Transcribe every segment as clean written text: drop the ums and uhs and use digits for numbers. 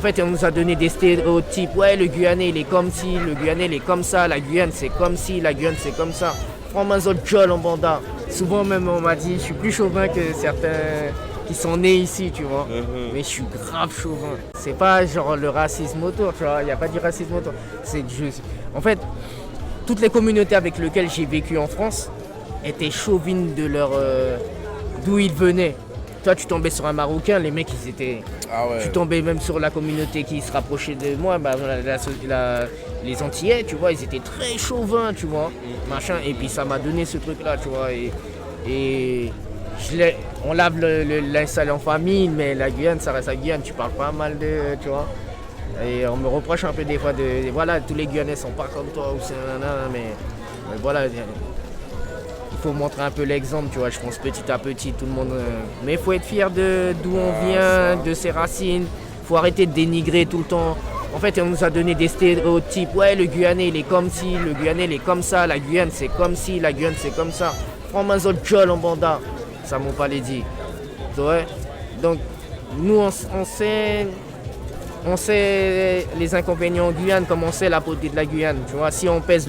fait, on nous a donné des stéréotypes. Ouais, le Guyanais, il est comme ci, le Guyanais, il est comme ça, la Guyane, c'est comme ci, la Guyane, c'est comme ça. Prends-moi un jol en banda. Souvent, même, on m'a dit, je suis plus chauvin que certains qui sont nés ici, tu vois. Mais je suis grave chauvin. C'est pas genre le racisme autour, tu vois. Il n'y a pas du racisme autour. C'est juste. En fait, toutes les communautés avec lesquelles j'ai vécu en France étaient chauvines de leur. D'où ils venaient. Toi, tu tombais sur un Marocain, les mecs, ils étaient. Ah ouais. Tu tombais même sur la communauté qui se rapprochait de moi, bah, les Antillais, tu vois, ils étaient très chauvins, tu vois, machin. Et puis ça m'a donné ce truc-là, tu vois. Et on lave le linge sale en famille, mais la Guyane, ça reste la Guyane. Tu parles pas mal de, tu vois. Et on me reproche un peu des fois de, voilà, tous les Guyanais sont pas comme toi ou c'est nanana, mais voilà. Il faut montrer un peu l'exemple, tu vois, je pense petit à petit, tout le monde. Mais il faut être fier d'où on vient, de ses racines. Il faut arrêter de dénigrer tout le temps. En fait, on nous a donné des stéréotypes. Ouais, le Guyanais, il est comme ci, le Guyanais, il est comme ça, la Guyane, c'est comme ci, la Guyane, c'est comme ça. Prends-moi un jol en banda. Ça m'ont pas les dit. Ouais. Donc, nous, on sait les inconvénients en Guyane comme on sait la beauté de la Guyane. Tu vois, si on pèse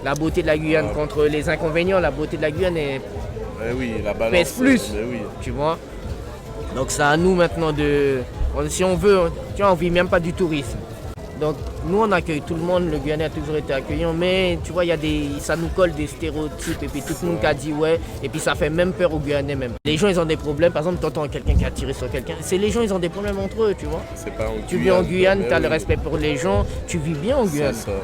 la beauté de la Guyane contre les inconvénients, la beauté de la Guyane pèse plus. Oui. Tu vois. Donc c'est à nous maintenant si on veut, tu vois, on vit même pas du tourisme. Donc nous on accueille tout le monde, le Guyanais a toujours été accueillant, mais tu vois, ça nous colle des stéréotypes et puis tout le monde qui a dit ouais, et puis ça fait même peur aux Guyanais même. Les gens ils ont des problèmes, par exemple t'entends quelqu'un qui a tiré sur quelqu'un, les gens ils ont des problèmes entre eux, tu vois. C'est pas en Tu vis en Guyane, mais tu as oui. le respect pour les gens, tu vis bien en Guyane. C'est ça.